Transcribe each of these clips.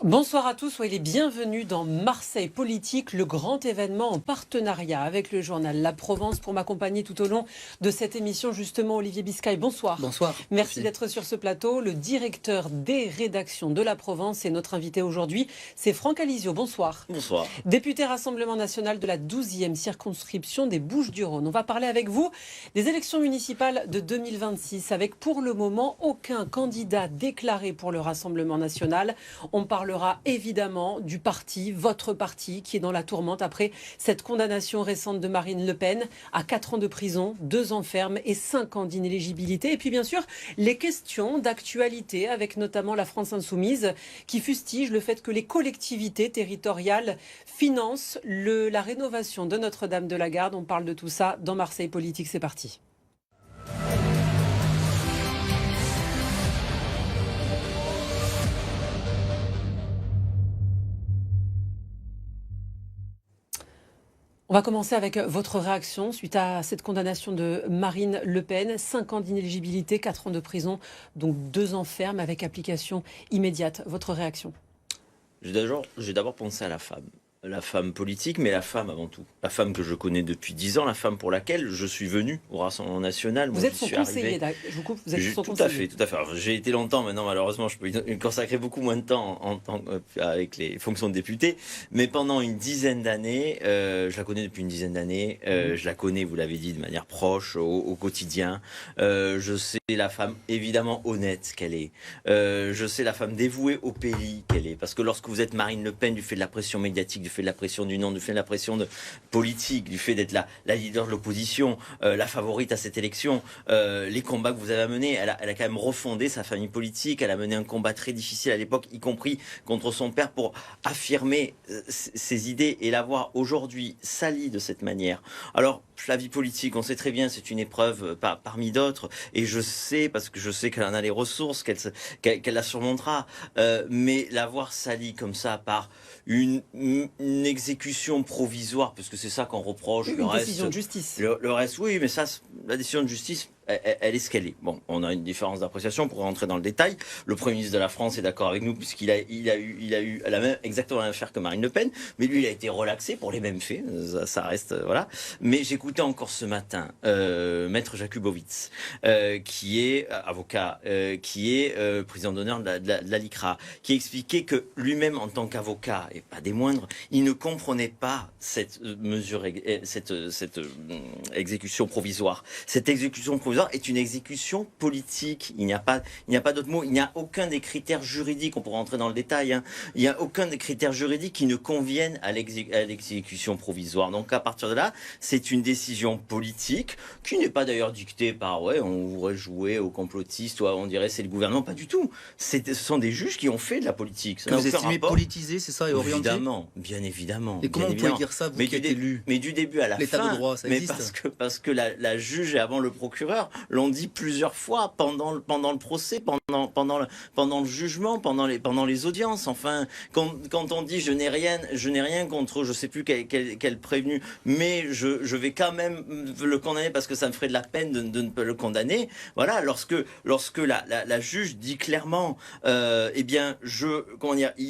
Bonsoir à tous, soyez les bienvenus dans Marseille Politique, le grand événement en partenariat avec le journal La Provence. Pour m'accompagner tout au long de cette émission, justement, Olivier Biscay, bonsoir. Bonsoir. Merci d'être sur ce plateau. Le directeur des rédactions de La Provence est notre invité aujourd'hui. C'est Franck Alizio, bonsoir. Bonsoir. Député Rassemblement National de la 12e circonscription des Bouches-du-Rhône. On va parler avec vous des élections municipales de 2026 avec pour le moment aucun candidat déclaré pour le Rassemblement National. On parlera évidemment du parti, votre parti, qui est dans la tourmente après cette condamnation récente de Marine Le Pen à 4 ans de prison, 2 ans ferme et 5 ans d'inéligibilité. Et puis bien sûr, les questions d'actualité avec notamment la France Insoumise qui fustige le fait que les collectivités territoriales financent la rénovation de Notre-Dame-de-la-Garde. On parle de tout ça dans Marseille Politique. C'est parti. On va commencer avec votre réaction suite à cette condamnation de Marine Le Pen. 5 ans d'inéligibilité, 4 ans de prison, donc 2 ans ferme avec application immédiate. Votre réaction? J'ai d'abord pensé à la femme politique, mais la femme avant tout. La femme que je connais depuis 10 ans, la femme pour laquelle je suis venu au Rassemblement National. Vous êtes son conseiller, je vous coupe, vous êtes son conseiller. Tout à fait. J'ai été longtemps, maintenant malheureusement je peux y consacrer beaucoup moins de temps avec les fonctions de député, mais pendant une dizaine d'années, je la connais depuis une dizaine d'années, je la connais, vous l'avez dit, de manière proche, au quotidien. Je sais la femme évidemment honnête qu'elle est. Je sais la femme dévouée au pays qu'elle est, parce que lorsque vous êtes Marine Le Pen, du fait de la pression médiatique, du fait de la pression du nom, du fait de la pression politique, du fait d'être la leader de l'opposition, la favorite à cette élection, les combats que vous avez menés, elle a quand même refondé sa famille politique, elle a mené un combat très difficile à l'époque, y compris contre son père, pour affirmer ses idées et la voir aujourd'hui salie de cette manière. Alors, la vie politique, on sait très bien, c'est une épreuve parmi d'autres, et je sais, parce que je sais qu'elle en a les ressources, qu'elle la surmontera, mais la voir salie comme ça par une exécution provisoire, parce que c'est ça qu'on reproche. Une décision de justice. Le reste, oui, mais ça, la décision de justice, elle est ce qu'elle est. Bon, on a une différence d'appréciation pour rentrer dans le détail. Le Premier ministre de la France est d'accord avec nous, puisqu'il a eu exactement la même affaire que Marine Le Pen, mais lui, il a été relaxé pour les mêmes faits. Ça reste, voilà. Mais j'écoutais encore ce matin Maître Jakubowicz, qui est avocat, qui est président d'honneur de la LICRA, qui expliquait que lui-même, en tant qu'avocat, et pas des moindres, il ne comprenait pas cette mesure, cette exécution provisoire. Cette exécution provisoire est une exécution politique. Il n'y a pas d'autre mot. Il n'y a aucun des critères juridiques, on pourra rentrer dans le détail, hein. Il n'y a aucun des critères juridiques qui ne conviennent à l'exécution provisoire. Donc à partir de là, c'est une décision politique qui n'est pas d'ailleurs dictée par on voudrait jouer aux complotistes, ou on dirait c'est le gouvernement. Pas du tout. Ce sont des juges qui ont fait de la politique. Que vous estimez politisé, c'est ça, et orienté? Évidemment, bien évidemment. Et comment vous pouvez dire ça, vous qui êtes élu? Mais du début à la fin. L'état de droit, ça existe? Mais parce que la juge et avant le procureur l'ont dit plusieurs fois pendant le procès, pendant le jugement, pendant les audiences. Enfin, quand on dit je n'ai rien contre, je sais plus quel prévenu, mais je vais quand même le condamner parce que ça me ferait de la peine de ne pas le condamner. Voilà, lorsque la juge dit clairement, il y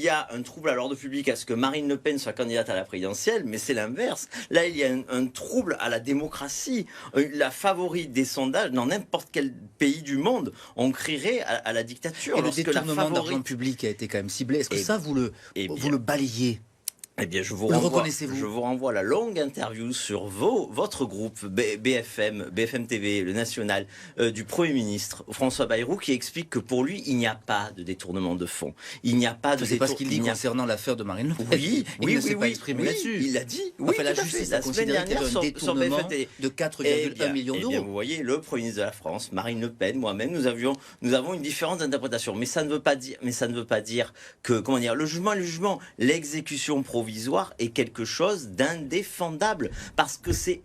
a un trouble à l'ordre public à ce que Marine Le Pen soit candidate à la présidentielle, mais c'est l'inverse. Là, il y a un trouble à la démocratie. La favorite des sondages, dans n'importe quel pays du monde, on crierait à la dictature. Et le détournement d'argent public a été quand même ciblé. Est-ce que ça, vous le balayez? Eh bien, je vous renvoie à la longue interview sur votre groupe BFM TV, le national, du Premier ministre François Bayrou, qui explique que pour lui, il n'y a pas de détournement de fonds. Il n'y a pas de C'est pas ce qu'il dit concernant l'affaire de Marine Le Pen. Il ne s'est pas exprimé là-dessus. Il l'a dit. Enfin, la justice a considéré qu'il y avait un détournement de 4,1 millions d'euros. Eh bien, vous voyez, le Premier ministre de la France, Marine Le Pen, moi-même, nous avons une différence d'interprétation. Mais ça ne veut pas dire que, le jugement, l'exécution provisoire est quelque chose d'indéfendable, parce que c'est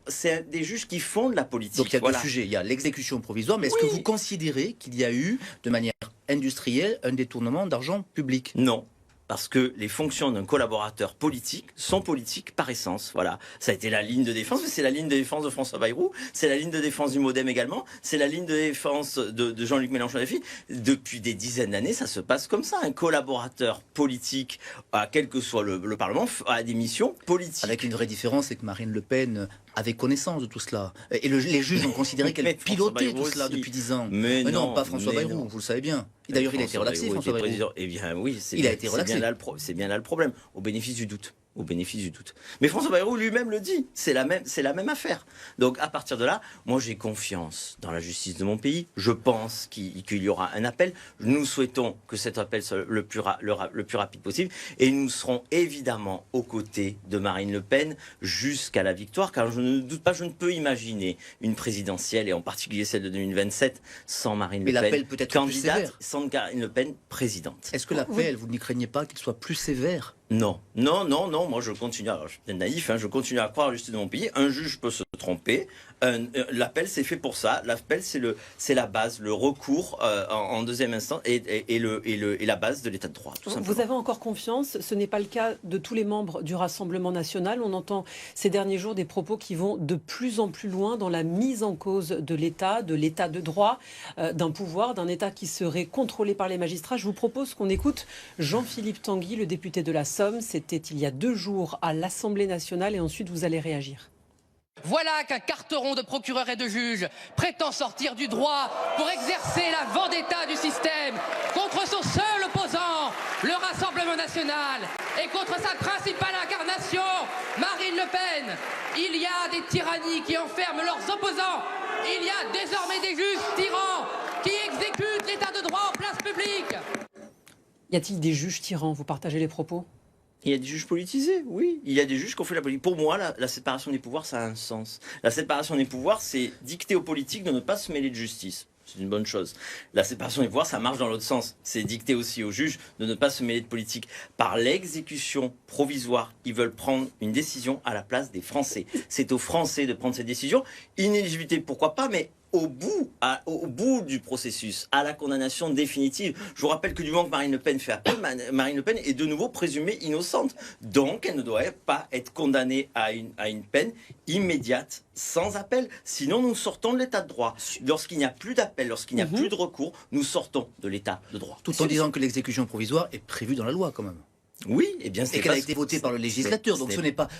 des juges qui font de la politique. Donc il y a deux sujets, il y a l'exécution provisoire, mais est-ce que vous considérez qu'il y a eu de manière industrielle un détournement d'argent public? Non. parce que les fonctions d'un collaborateur politique sont politiques par essence. Voilà, ça a été la ligne de défense, mais c'est la ligne de défense de François Bayrou, c'est la ligne de défense du MoDem également, c'est la ligne de défense de Jean-Luc Mélenchon-Défi. Depuis des dizaines d'années, ça se passe comme ça. Un collaborateur politique, quel que soit le Parlement, a des missions politiques. Avec une vraie différence, c'est que Marine Le Pen avait connaissance de tout cela. Et les juges ont considéré qu'elle pilotait tout cela depuis 10 ans. Mais non, pas François Bayrou, vous le savez bien. D'ailleurs, il a été relaxé, François Bayrou. Eh bien oui, c'est bien là le problème, au bénéfice du doute. Au bénéfice du doute. Mais François Bayrou lui-même le dit, c'est la même affaire. Donc à partir de là, moi j'ai confiance dans la justice de mon pays. Je pense qu'il y aura un appel. Nous souhaitons que cet appel soit le plus rapide possible. Et nous serons évidemment aux côtés de Marine Le Pen jusqu'à la victoire, car je ne doute pas, je ne peux imaginer une présidentielle, et en particulier celle de 2027, sans Marine Le Pen. L'appel peut être candidate, sans Marine Le Pen présidente. Est-ce que l'appel, vous n'y craignez pas qu'il soit plus sévère ? Non, moi je continue, alors je suis peut-être naïf, je continue à croire à la justice de mon pays. Un juge peut se tromper, l'appel c'est fait pour ça, l'appel c'est la base, le recours en deuxième instance et la base de l'état de droit. Tout simplement. Vous avez encore confiance, ce n'est pas le cas de tous les membres du Rassemblement national. On entend ces derniers jours des propos qui vont de plus en plus loin dans la mise en cause de l'état de droit, d'un pouvoir, d'un État qui serait contrôlé par les magistrats. Je vous propose qu'on écoute Jean-Philippe Tanguy, le député de la Somme. C'était il y a 2 jours à l'Assemblée nationale et ensuite vous allez réagir. Voilà qu'un carteron de procureurs et de juges prétend sortir du droit pour exercer la vendetta du système contre son seul opposant, le Rassemblement national, et contre sa principale incarnation, Marine Le Pen. Il y a des tyrannies qui enferment leurs opposants. Il y a désormais des juges tyrans qui exécutent l'état de droit en place publique. Y a-t-il des juges tyrans? Vous partagez les propos? Il y a des juges politisés, oui. Il y a des juges qui ont fait la politique. Pour moi, la séparation des pouvoirs, ça a un sens. La séparation des pouvoirs, c'est dicter aux politiques de ne pas se mêler de justice. C'est une bonne chose. La séparation des pouvoirs, ça marche dans l'autre sens. C'est dicter aussi aux juges de ne pas se mêler de politique. Par l'exécution provisoire, ils veulent prendre une décision à la place des Français. C'est aux Français de prendre cette décision. Inéligibilité, pourquoi pas, mais au bout du processus, à la condamnation définitive. Je vous rappelle que du moment que Marine Le Pen fait appel, Marine Le Pen est de nouveau présumée innocente. Donc, elle ne doit pas être condamnée à une peine immédiate, sans appel. Sinon, nous sortons de l'état de droit. Lorsqu'il n'y a plus d'appel, lorsqu'il n'y a plus de recours, nous sortons de l'état de droit. Tout en disant que l'exécution provisoire est prévue dans la loi, quand même. Oui, et bien et qu'elle a été votée par le législateur, donc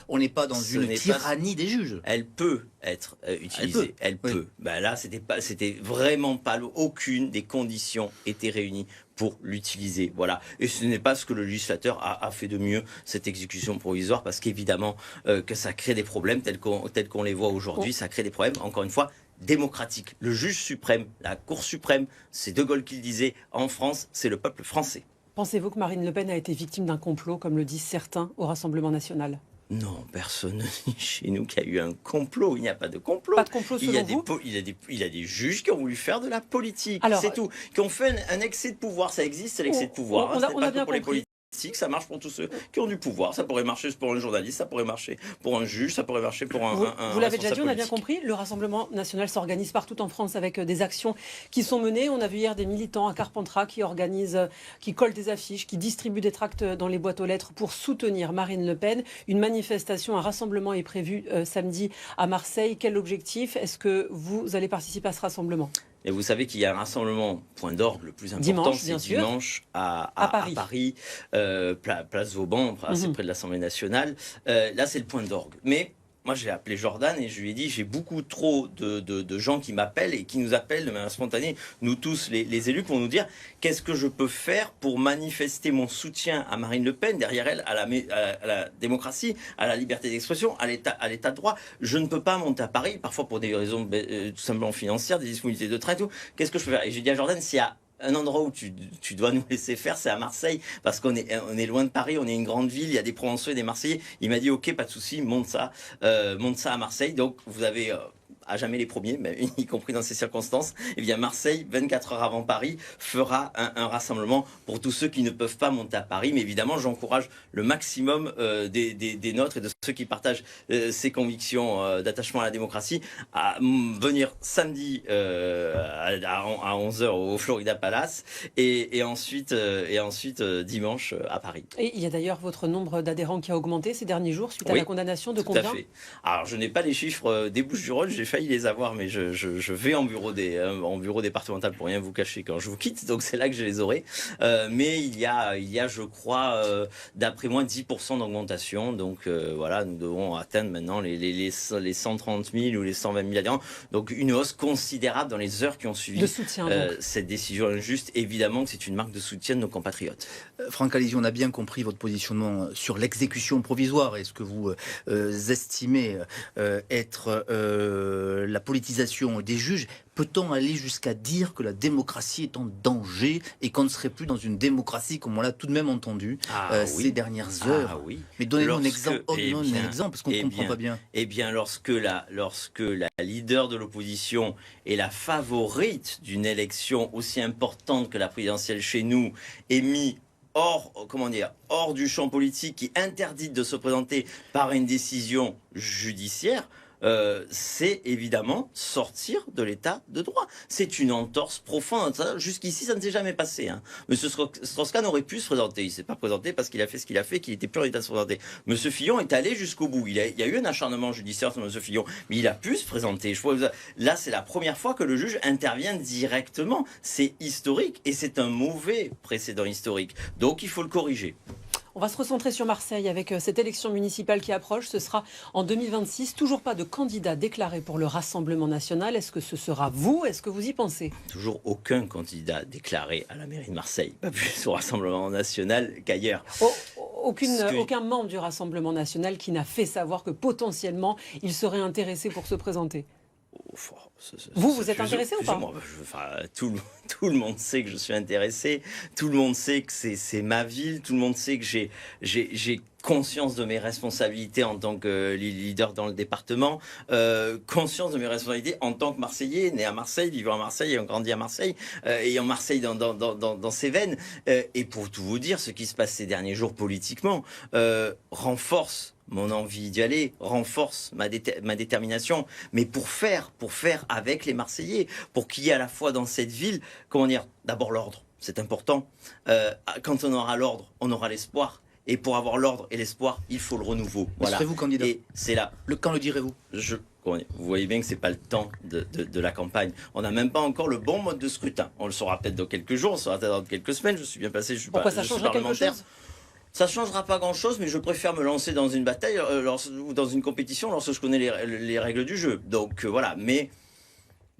on n'est pas dans une tyrannie des juges. Elle peut être utilisée, elle peut. Oui. Ben là, c'était vraiment pas, aucune des conditions était réunies pour l'utiliser. Voilà. Et ce n'est pas ce que le législateur a fait de mieux, cette exécution provisoire, parce qu'évidemment que ça crée des problèmes tels qu'on les voit aujourd'hui, ça crée des problèmes, encore une fois, démocratiques. Le juge suprême, la Cour suprême, c'est De Gaulle qui le disait, en France, c'est le peuple français. Pensez-vous que Marine Le Pen a été victime d'un complot, comme le disent certains au Rassemblement national? Non, personne ne dit chez nous qu'il y a eu un complot. Il n'y a pas de complot. Pas de complot selon vous? Il y a des juges qui ont voulu faire de la politique, c'est tout. Qui ont fait un excès de pouvoir. Ça existe, c'est l'excès de pouvoir. On a bien compris. Ça marche pour tous ceux qui ont du pouvoir. Ça pourrait marcher pour un journaliste, ça pourrait marcher pour un juge, ça pourrait marcher pour un Vous l'avez déjà dit, on a bien politique. compris. Le Rassemblement national s'organise partout en France avec des actions qui sont menées. On a vu hier des militants à Carpentras qui collent des affiches, qui distribuent des tracts dans les boîtes aux lettres pour soutenir Marine Le Pen. Une manifestation, un rassemblement est prévu samedi à Marseille. Quel objectif? Est-ce que vous allez participer à ce rassemblement? Et vous savez qu'il y a un rassemblement, point d'orgue le plus important, c'est dimanche à Paris, place Vauban, assez près de l'Assemblée nationale. Là, c'est le point d'orgue. Mais moi, j'ai appelé Jordan et je lui ai dit, j'ai beaucoup trop de gens qui m'appellent et qui nous appellent de manière spontanée, nous tous, les élus, pour nous dire qu'est-ce que je peux faire pour manifester mon soutien à Marine Le Pen, derrière elle, à la démocratie, à la liberté d'expression, à l'état de droit. Je ne peux pas monter à Paris, parfois pour des raisons tout simplement financières, des disponibilités de train et tout. Qu'est-ce que je peux faire? Et j'ai dit à Jordan, s'il y a un endroit où tu dois nous laisser faire, c'est à Marseille, parce qu'on est loin de Paris, on est une grande ville, il y a des Provençaux et des Marseillais. Il m'a dit, ok, pas de souci, monte ça à Marseille. Donc vous avez à jamais les premiers, même, y compris dans ces circonstances. Eh bien, Marseille, 24 heures avant Paris, fera un rassemblement pour tous ceux qui ne peuvent pas monter à Paris. Mais évidemment, j'encourage le maximum des nôtres et de ceux qui partagent ces convictions d'attachement à la démocratie à venir samedi à 11h au Florida Palace et ensuite dimanche à Paris. Et il y a d'ailleurs votre nombre d'adhérents qui a augmenté ces derniers jours suite à la condamnation de combien ? Tout à fait. Alors, je n'ai pas les chiffres des Bouches-du-Rhône, j'ai failli les avoir, mais je vais en bureau départemental pour rien vous cacher quand je vous quitte, donc c'est là que je les aurai. Mais il y a, je crois, d'après moi, 10% d'augmentation. Donc voilà, nous devons atteindre maintenant les 130 000 ou les 120 000 adhérents. Donc une hausse considérable dans les heures qui ont suivi cette décision injuste. Évidemment que c'est une marque de soutien de nos compatriotes. Franck Alizzi, on a bien compris votre positionnement sur l'exécution provisoire. Est-ce que vous estimez être la politisation des juges ? Peut-on aller jusqu'à dire que la démocratie est en danger et qu'on ne serait plus dans une démocratie comme on l'a tout de même entendu ces dernières heures ? Mais donnez-nous un exemple, parce qu'on ne comprend pas bien. Eh bien, lorsque la leader de l'opposition est la favorite d'une élection aussi importante que la présidentielle chez nous est mise hors du champ politique, qui interdite de se présenter par une décision judiciaire, c'est évidemment sortir de l'état de droit. C'est une entorse profonde. Jusqu'ici, ça ne s'est jamais passé. Hein. Monsieur Strauss-Kahn aurait pu se présenter. Il ne s'est pas présenté parce qu'il a fait ce qu'il a fait, qu'il n'était plus en état de se présenter. Monsieur Fillon est allé jusqu'au bout. Il y a eu un acharnement judiciaire sur Monsieur Fillon, mais il a pu se présenter. Là, c'est la première fois que le juge intervient directement. C'est historique et c'est un mauvais précédent historique. Donc, il faut le corriger. On va se recentrer sur Marseille avec cette élection municipale qui approche. Ce sera en 2026. Toujours pas de candidat déclaré pour le Rassemblement national. Est-ce que ce sera vous ? Est-ce que vous y pensez ? Toujours aucun candidat déclaré à la mairie de Marseille. Pas plus au Rassemblement national qu'ailleurs. Aucun membre du Rassemblement national qui n'a fait savoir que potentiellement il serait intéressé pour se présenter. Vous êtes intéressé ou pas ? Tout le monde sait que je suis intéressé. Tout le monde sait que c'est ma ville. Tout le monde sait que j'ai conscience de mes responsabilités en tant que leader dans le département, conscience de mes responsabilités en tant que Marseillais, né à Marseille, vivant à Marseille, ayant grandi à Marseille, ayant Marseille dans ses veines. Et pour tout vous dire, ce qui se passe ces derniers jours politiquement renforce mon envie d'y aller, renforce ma détermination, mais pour faire avec les Marseillais, pour qu'il y ait à la fois dans cette ville, d'abord l'ordre, c'est important. Quand on aura l'ordre, on aura l'espoir. Et pour avoir l'ordre et l'espoir, il faut le renouveau. Voilà. Serez-vous candidat ? Et c'est là. Quand le direz-vous ? Vous voyez bien que c'est pas le temps de la campagne. On n'a même pas encore le bon mode de scrutin. On le saura peut-être dans quelques jours, on le saura peut-être dans quelques semaines. Je suis bien placé, je suis parlementaire. Ça ne changera pas grand-chose, mais je préfère me lancer dans une bataille ou dans une compétition lorsque je connais les règles du jeu. Donc voilà, mais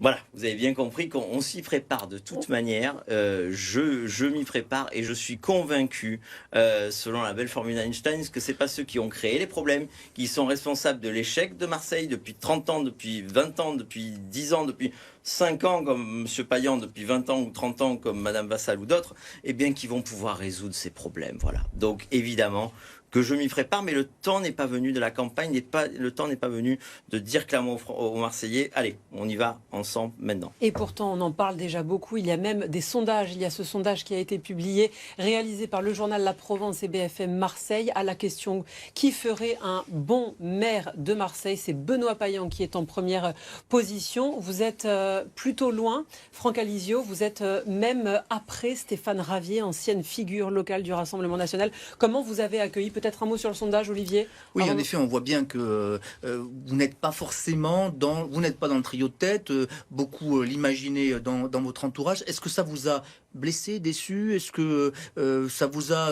voilà, vous avez bien compris qu'on s'y prépare de toute manière. Je m'y prépare et je suis convaincu, selon la belle formule d'Einstein, que ce n'est pas ceux qui ont créé les problèmes qui sont responsables de l'échec de Marseille depuis 30 ans, depuis 20 ans, depuis 10 ans, depuis 5 ans comme M. Payan, depuis 20 ans ou 30 ans comme Mme Vassal ou d'autres, eh bien qui vont pouvoir résoudre ces problèmes. Voilà. Donc évidemment que je m'y prépare, mais le temps n'est pas venu de la campagne, le temps n'est pas venu de dire clairement aux Marseillais, allez, on y va ensemble maintenant. Et pourtant, on en parle déjà beaucoup. Il y a même des sondages. Il y a ce sondage qui a été publié, réalisé par le journal La Provence et BFM Marseille, à la question qui ferait un bon maire de Marseille. C'est Benoît Payan qui est en première position. Vous êtes plutôt loin, Franck Alizzi. Vous êtes même après Stéphane Ravier, ancienne figure locale du Rassemblement national. Comment vous avez accueilli? Peut-être un mot sur le sondage, Olivier? Oui, en effet, on voit bien que vous n'êtes pas forcément dans le trio de tête. Beaucoup l'imaginaient dans votre entourage. Est-ce que ça vous a blessé, déçu? Est-ce que ça vous a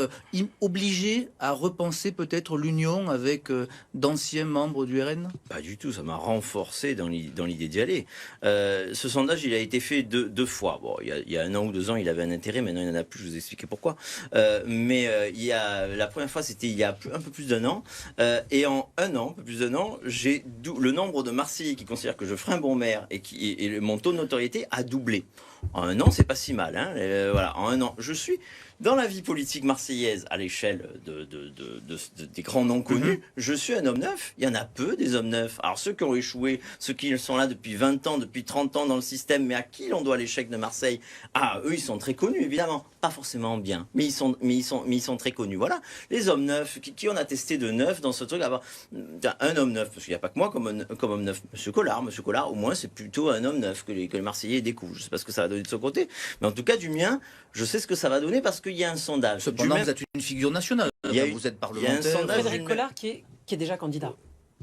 obligé à repenser peut-être l'union avec d'anciens membres du RN? Pas du tout, ça m'a renforcé dans l'idée d'y aller. Ce sondage, il a été fait deux fois. Bon, il y a 1 an ou 2 ans, il avait un intérêt, maintenant il n'y en a plus, je vais vous expliquer pourquoi. La première fois, c'était il y a un peu plus d'1 an. Et en 1 an, un peu plus d'1 an, le nombre de Marseillais qui considèrent que je ferai un bon maire et mon taux de notoriété a doublé. En 1 an, c'est pas si mal. Voilà, en 1 an, je suis dans la vie politique marseillaise, à l'échelle des grands noms connus, je suis un homme neuf. Il y en a peu des hommes neufs. Alors ceux qui ont échoué, ceux qui sont là depuis 20 ans, depuis 30 ans dans le système, mais à qui l'on doit l'échec de Marseille? Ah, eux, ils sont très connus, évidemment. Pas forcément bien, mais ils sont très connus. Voilà. Les hommes neufs, qui on a testé de neuf dans ce truc? Un homme neuf, parce qu'il n'y a pas que moi comme homme neuf. Monsieur Collard, au moins, c'est plutôt un homme neuf que les Marseillais découvrent. Je ne sais pas ce que ça va donner de son côté, mais en tout cas, du mien, je sais ce que ça va donner parce qu'il y a un sondage. Cependant, vous êtes une figure nationale. Vous êtes parlementaire. Il y a un sondage. Frédéric Collard qui est déjà candidat.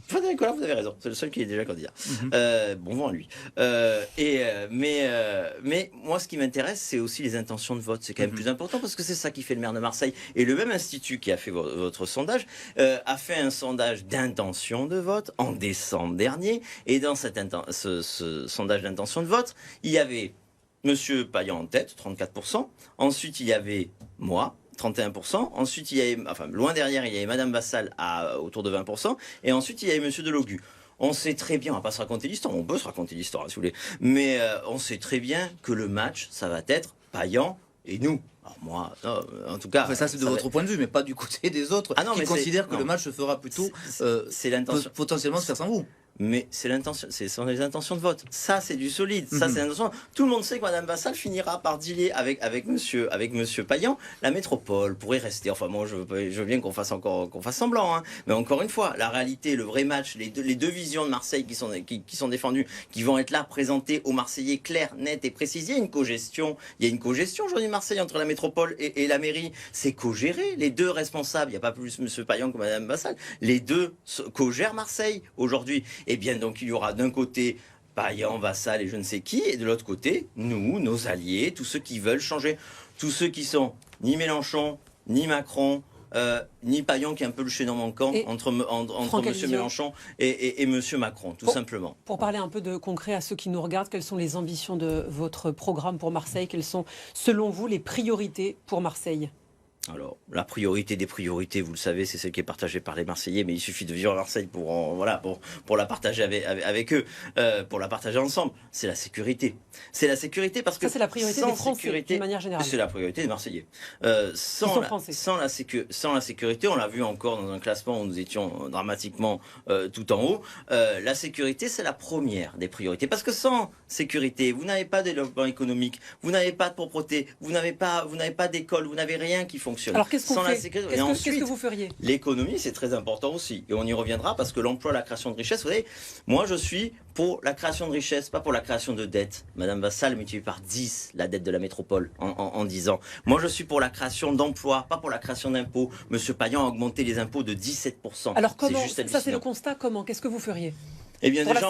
Frédéric Collard, vous avez raison, c'est le seul qui est déjà candidat. Bon vent à lui. Mais moi, ce qui m'intéresse, c'est aussi les intentions de vote. C'est quand même plus important parce que c'est ça qui fait le maire de Marseille. Et le même institut qui a fait votre sondage a fait un sondage d'intention de vote en décembre dernier. Et dans ce sondage d'intention de vote, il y avait Monsieur Payan en tête, 34%. Ensuite, il y avait moi, 31%. Ensuite, il y avait, loin derrière, il y avait Madame Vassal autour de 20%. Et ensuite, il y avait Monsieur Delogu. On sait très bien, on va pas se raconter l'histoire, on peut se raconter l'histoire, si vous voulez. Mais on sait très bien que le match, ça va être Payan et nous. Alors moi, en tout cas... Enfin, ça, c'est de votre point de vue, mais pas du côté des autres, qui considèrent que le match se fera plutôt potentiellement se faire sans vous. Mais c'est l'intention, ce sont les intentions de vote. Ça, c'est du solide. Ça, c'est l'intention. Tout le monde sait que Madame Vassal finira par dealer avec Monsieur Payan. La métropole pourrait rester. Enfin, moi, je veux bien qu'on fasse semblant. Hein. Mais encore une fois, la réalité, le vrai match, les deux visions de Marseille qui sont défendues, qui vont être là présentées aux Marseillais claires, nettes et précises. Il y a une cogestion aujourd'hui de Marseille entre la métropole et la mairie. C'est co-géré. Les deux responsables, il n'y a pas plus Monsieur Payan que Madame Vassal. Les deux co-gèrent Marseille aujourd'hui. Eh bien, donc, il y aura d'un côté Payan, Vassal et je ne sais qui, et de l'autre côté, nous, nos alliés, tous ceux qui veulent changer, tous ceux qui sont ni Mélenchon, ni Macron, ni Payan, qui est un peu le chaînon manquant entre M. Mélenchon et M. Macron, tout simplement. Pour parler un peu de concret à ceux qui nous regardent, quelles sont les ambitions de votre programme pour Marseille? Quelles sont, selon vous, les priorités pour Marseille? Alors, la priorité des priorités, vous le savez, c'est celle qui est partagée par les Marseillais, mais il suffit de vivre à Marseille pour la partager avec eux, pour la partager ensemble. C'est la sécurité. C'est la sécurité parce que... Ça, c'est la priorité des Français, de manière générale. C'est la priorité des Marseillais. Sans la sécurité, on l'a vu encore dans un classement où nous étions dramatiquement tout en haut, la sécurité, c'est la première des priorités. Parce que sans sécurité, vous n'avez pas de développement économique, vous n'avez pas de propreté, vous n'avez pas d'école, vous n'avez rien qui fonctionne. Alors qu'est-ce que vous feriez? L'économie, c'est très important aussi. Et on y reviendra parce que l'emploi, la création de richesse, vous savez, moi je suis pour la création de richesse, pas pour la création de dette. Madame Vassal multiplie par 10 la dette de la métropole en 10 ans. Moi je suis pour la création d'emplois, pas pour la création d'impôts. Monsieur Payan a augmenté les impôts de 17%. Alors comment, ça c'est le constat, comment? Qu'est-ce que vous feriez? Eh bien déjà,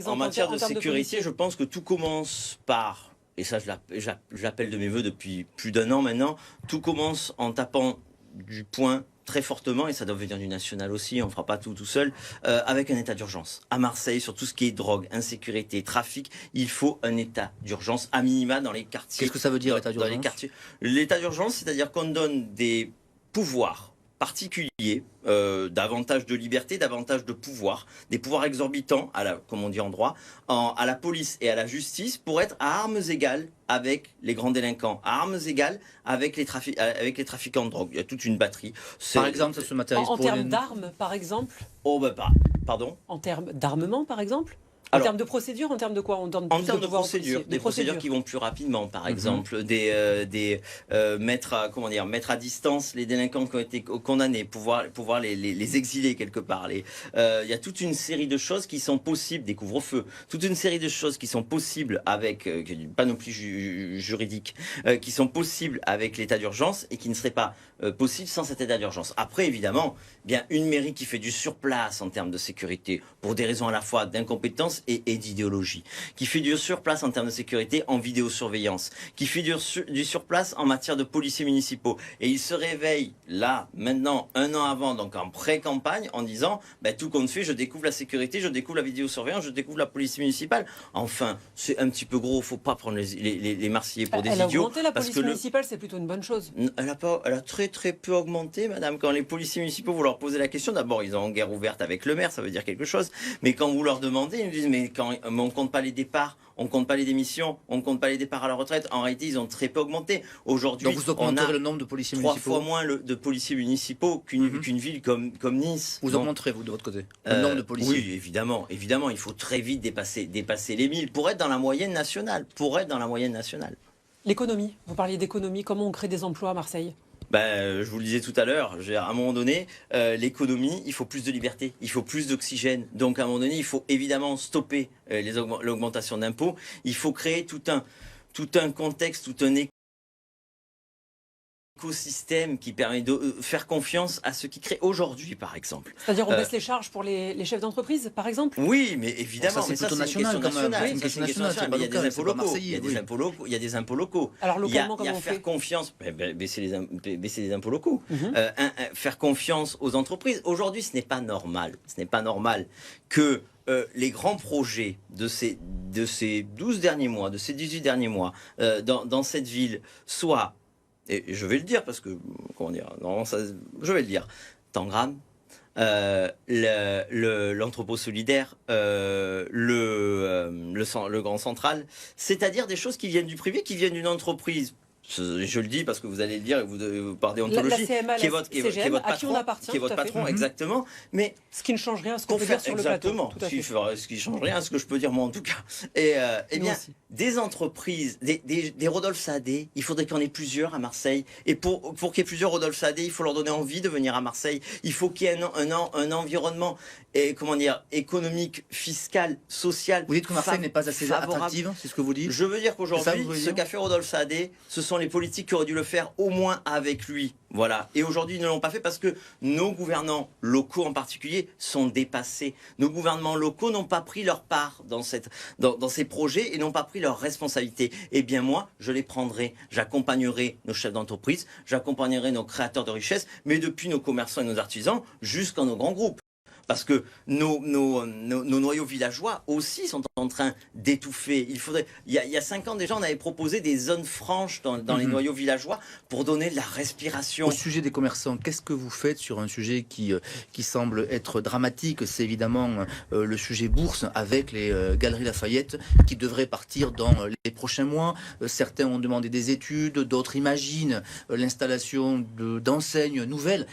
en matière de sécurité, je pense que tout commence par... Et ça, je l'appelle de mes voeux depuis plus d'un an maintenant. Tout commence en tapant du poing très fortement, et ça doit venir du national aussi, on ne fera pas tout seul, avec un état d'urgence. À Marseille, sur tout ce qui est drogue, insécurité, trafic, il faut un état d'urgence, à minima dans les quartiers. Qu'est-ce que ça veut dire, état d'urgence? L'état d'urgence, c'est-à-dire qu'on donne des pouvoirs particuliers, davantage de liberté, davantage de pouvoir, des pouvoirs exorbitants, comme on dit en droit, à la police et à la justice pour être à armes égales avec les grands délinquants, à armes égales avec les trafiquants de drogue. Il y a toute une batterie. Par exemple, ça se matérialise en termes d'armes, par exemple? Pardon? En termes d'armement, par exemple? En termes de procédure, en termes de quoi? En termes de procédure, des procédures qui vont plus rapidement, par exemple, mettre à distance les délinquants qui ont été condamnés, pouvoir les exiler quelque part. Il y a toute une série de choses qui sont possibles, des couvre-feux, toute une série de choses qui sont possibles avec une panoplie juridique, qui sont possibles avec l'état d'urgence et qui ne seraient pas possibles sans cet état d'urgence. Après, évidemment, bien une mairie qui fait du surplace en termes de sécurité pour des raisons à la fois d'incompétence et d'idéologie, qui fait du surplace en termes de sécurité en vidéosurveillance, qui fait du surplace en matière de policiers municipaux. Et il se réveille là, maintenant, un an avant, donc en pré-campagne, en disant tout compte fait, je découvre la sécurité, je découvre la vidéosurveillance, je découvre la police municipale. Enfin, c'est un petit peu gros, faut pas prendre les Marseillais pour des idiots. Elle a augmenté la police municipale, c'est plutôt une bonne chose. Elle a très très peu augmenté, madame. Quand les policiers municipaux, vous leur posez la question, d'abord ils ont en guerre ouverte avec le maire, ça veut dire quelque chose, mais quand vous leur demandez, ils disent mais on compte pas les départs, on compte pas les démissions, on compte pas les départs à la retraite. En réalité, ils ont très peu augmenté. Aujourd'hui, Donc vous on a augmenterez le nombre de policiers 3 municipaux. fois moins de policiers municipaux qu'une ville comme Nice. Vous Donc, augmenterez, vous, de votre côté, le nombre de policiers. Oui, évidemment. Il faut très vite dépasser les 1000 pour être dans la moyenne nationale. L'économie, vous parliez d'économie, comment on crée des emplois à Marseille? Je vous le disais tout à l'heure, à un moment donné, l'économie, il faut plus de liberté, il faut plus d'oxygène. Donc à un moment donné, il faut évidemment stopper l'augmentation d'impôts. Il faut créer tout un contexte, tout un écosystème qui permet de faire confiance à ceux qui créent aujourd'hui, par exemple. C'est-à-dire on baisse les charges pour les chefs d'entreprise, par exemple? Oui, mais évidemment, ça, c'est plutôt national, quand même. C'est une question nationale, mais il y a des impôts locaux. Marseillais, Il y a des impôts locaux. Alors localement, il y a comment on faire fait? confiance, baisser les impôts locaux. Faire confiance aux entreprises. Aujourd'hui, ce n'est pas normal. Ce n'est pas normal que les grands projets de ces 12 derniers mois, de ces 18 derniers mois, dans cette ville soient, et je vais le dire parce que, comment dire, non, je vais le dire, Tangram, l'entrepôt solidaire, le Grand Central, c'est-à-dire des choses qui viennent du privé, qui viennent d'une entreprise. Je le dis parce que vous allez le dire, vous parlez déontologie, qui est votre patron, exactement. Mais ce qui ne change rien, ce qu'on peut dire sur le plateau. Ce qui ne change rien, ce que je peux dire moi en tout cas. Et bien, des entreprises, des Rodolphe Saadé, il faudrait qu'il y en ait plusieurs à Marseille. Et pour qu'il y ait plusieurs Rodolphe Saadé, il faut leur donner envie de venir à Marseille. Il faut qu'il y ait un environnement économique, fiscal, social. Vous dites que Marseille n'est pas assez attractive, c'est ce que vous dites? Je veux dire qu'aujourd'hui, ce qu'a fait Rodolphe Saadé, ce sont les politiques qui auraient dû le faire au moins avec lui. Voilà. Et aujourd'hui, ils ne l'ont pas fait parce que nos gouvernants locaux en particulier sont dépassés. Nos gouvernements locaux n'ont pas pris leur part dans ces projets et n'ont pas pris leurs responsabilités. Eh bien moi, je les prendrai. J'accompagnerai nos chefs d'entreprise, j'accompagnerai nos créateurs de richesse, mais depuis nos commerçants et nos artisans jusqu'à nos grands groupes. Parce que nos noyaux villageois aussi sont en train d'étouffer. Il y a 5 ans déjà, on avait proposé des zones franches dans les noyaux villageois pour donner de la respiration. Au sujet des commerçants, qu'est-ce que vous faites sur un sujet qui semble être dramatique? C'est évidemment le sujet bourse avec les Galeries Lafayette qui devraient partir dans les prochains mois. Certains ont demandé des études, d'autres imaginent l'installation d'enseignes nouvelles.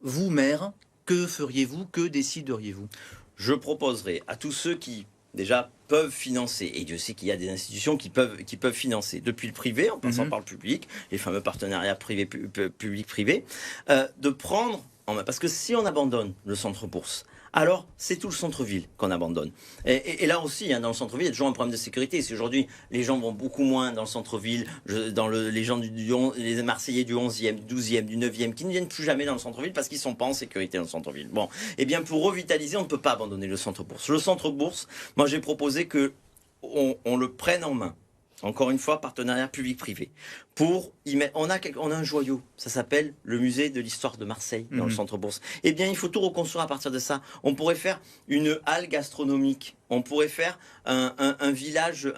Vous, maire, que feriez-vous? Que décideriez-vous? Je proposerai à tous ceux qui, déjà, peuvent financer, et Dieu sait qu'il y a des institutions qui peuvent financer, depuis le privé, en passant par le public, les fameux partenariats public-privé, de prendre, parce que si on abandonne le centre-bourse, alors c'est tout le centre-ville qu'on abandonne. Et là aussi, dans le centre-ville, il y a toujours un problème de sécurité. Si aujourd'hui, les gens vont beaucoup moins dans le centre-ville, les Marseillais du 11e, du 12e, du 9e, qui ne viennent plus jamais dans le centre-ville parce qu'ils ne sont pas en sécurité dans le centre-ville. Bon, eh bien, pour revitaliser, on ne peut pas abandonner le centre-bourse. Le centre-bourse, moi j'ai proposé qu'on le prenne en main. Encore une fois, partenariat public-privé. Pour y mettre, on a un joyau, ça s'appelle le musée de l'histoire de Marseille, dans le centre-bourse. Eh bien, il faut tout reconstruire à partir de ça. On pourrait faire une halle gastronomique. On pourrait faire un village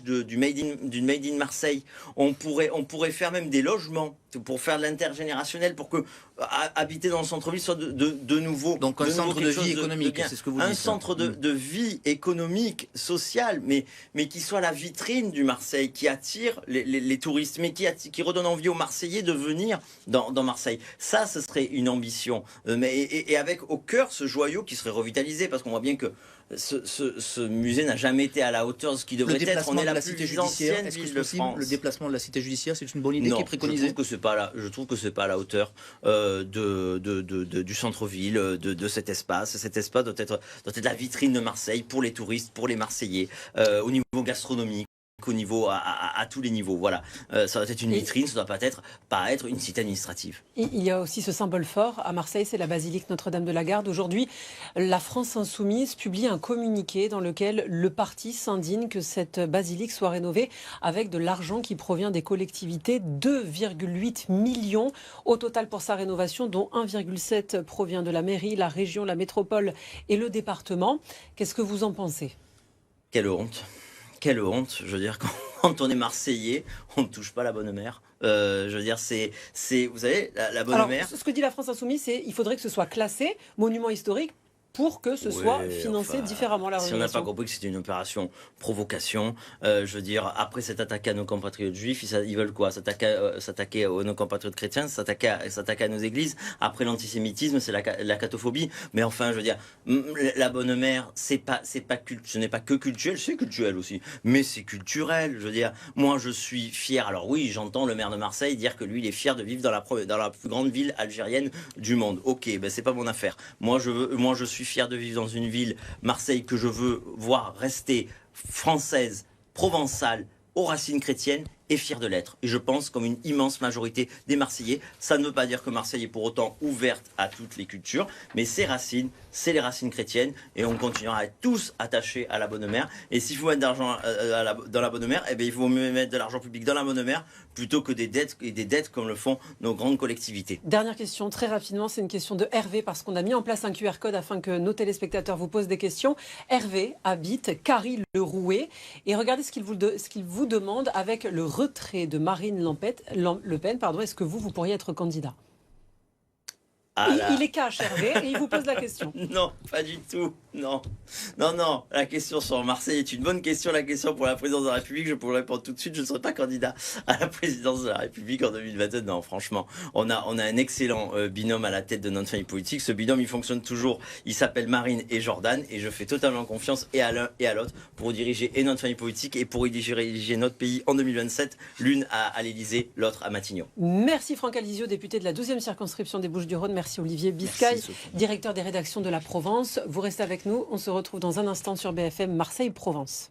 du Made in Marseille. On pourrait faire même des logements pour faire de l'intergénérationnel, pour que habiter dans le centre-ville soit de nouveau. Donc un centre de vie économique, c'est ce que vous dites. Un centre de vie économique, sociale, mais qui soit la vitrine du Marseille, qui attire les touristes, mais qui redonne envie aux Marseillais de venir dans Marseille. Ça, ce serait une ambition. Et avec au cœur ce joyau qui serait revitalisé, parce qu'on voit bien que ce musée n'a jamais été à la hauteur de ce qu'il devrait être. On est la plus ancienne ville de France. Le déplacement de la cité judiciaire, c'est une bonne idée qui est préconisée. Je trouve que c'est pas à la hauteur du centre-ville, de cet espace. Cet espace doit être la vitrine de Marseille pour les touristes, pour les Marseillais, au niveau gastronomique, au niveau à tous les niveaux. Voilà, ça doit être une vitrine, ça doit pas être une cité administrative. Il y a aussi ce symbole fort à Marseille, c'est la basilique Notre-Dame de la Garde. Aujourd'hui, la France insoumise publie un communiqué dans lequel le parti s'indigne que cette basilique soit rénovée avec de l'argent qui provient des collectivités, 2,8 millions au total pour sa rénovation, dont 1,7 provient de la mairie, la région, la métropole et le département. Qu'est-ce que vous en pensez? Quelle honte! Quelle honte, je veux dire, quand on est Marseillais, on ne touche pas la bonne mère. Je veux dire, vous savez, la bonne mère... Ce que dit la France Insoumise, c'est qu'il faudrait que ce soit classé, monument historique, pour que ce soit financé différemment la si on n'a rénovation. pas compris que c'était une opération provocation, je veux dire, après s'être attaqué à nos compatriotes juifs, ils veulent quoi? S'attaquer à nos compatriotes chrétiens, s'attaquer à nos églises. Après l'antisémitisme, c'est la catophobie. Mais enfin, je veux dire, la bonne mère, ce n'est pas que culturel, c'est culturel aussi, mais c'est culturel. Je veux dire, moi, je suis fier. Alors oui, j'entends le maire de Marseille dire que lui, il est fier de vivre dans la plus grande ville algérienne du monde. Ok, ben c'est pas mon affaire. Moi, je suis fier de vivre dans une ville, Marseille, que je veux voir rester française, provençale, aux racines chrétiennes, et fier de l'être. Et je pense comme une immense majorité des Marseillais. Ça ne veut pas dire que Marseille est pour autant ouverte à toutes les cultures, mais ses racines, c'est les racines chrétiennes, et on continuera à être tous attachés à la bonne mère. Et s'il faut mettre de l'argent dans la bonne mère, eh bien, il vaut mieux mettre de l'argent public dans la bonne mère plutôt que des dettes comme le font nos grandes collectivités. Dernière question, très rapidement, c'est une question de Hervé, parce qu'on a mis en place un QR code afin que nos téléspectateurs vous posent des questions. Hervé habite Carry-le-Rouet, et regardez ce qu'il vous demande avec le retrait de Marine Le Pen. Est-ce que vous pourriez être candidat? Il est cash, Hervé, et il vous pose la question. Non, pas du tout. Non. La question sur Marseille est une bonne question. La question pour la présidence de la République, je pourrais répondre tout de suite. Je ne serai pas candidat à la présidence de la République en 2022. Non, franchement, on a un excellent binôme à la tête de notre famille politique. Ce binôme, il fonctionne toujours. Il s'appelle Marine et Jordan, et je fais totalement confiance et à l'un et à l'autre pour diriger et notre famille politique et pour diriger notre pays en 2027. L'une à l'Élysée, l'autre à Matignon. Merci Franck Alizio, député de la 12e circonscription des Bouches-du-Rhône. Merci Olivier Biscay, directeur des rédactions de La Provence. Vous restez avec nous, on se retrouve dans un instant sur BFM Marseille-Provence.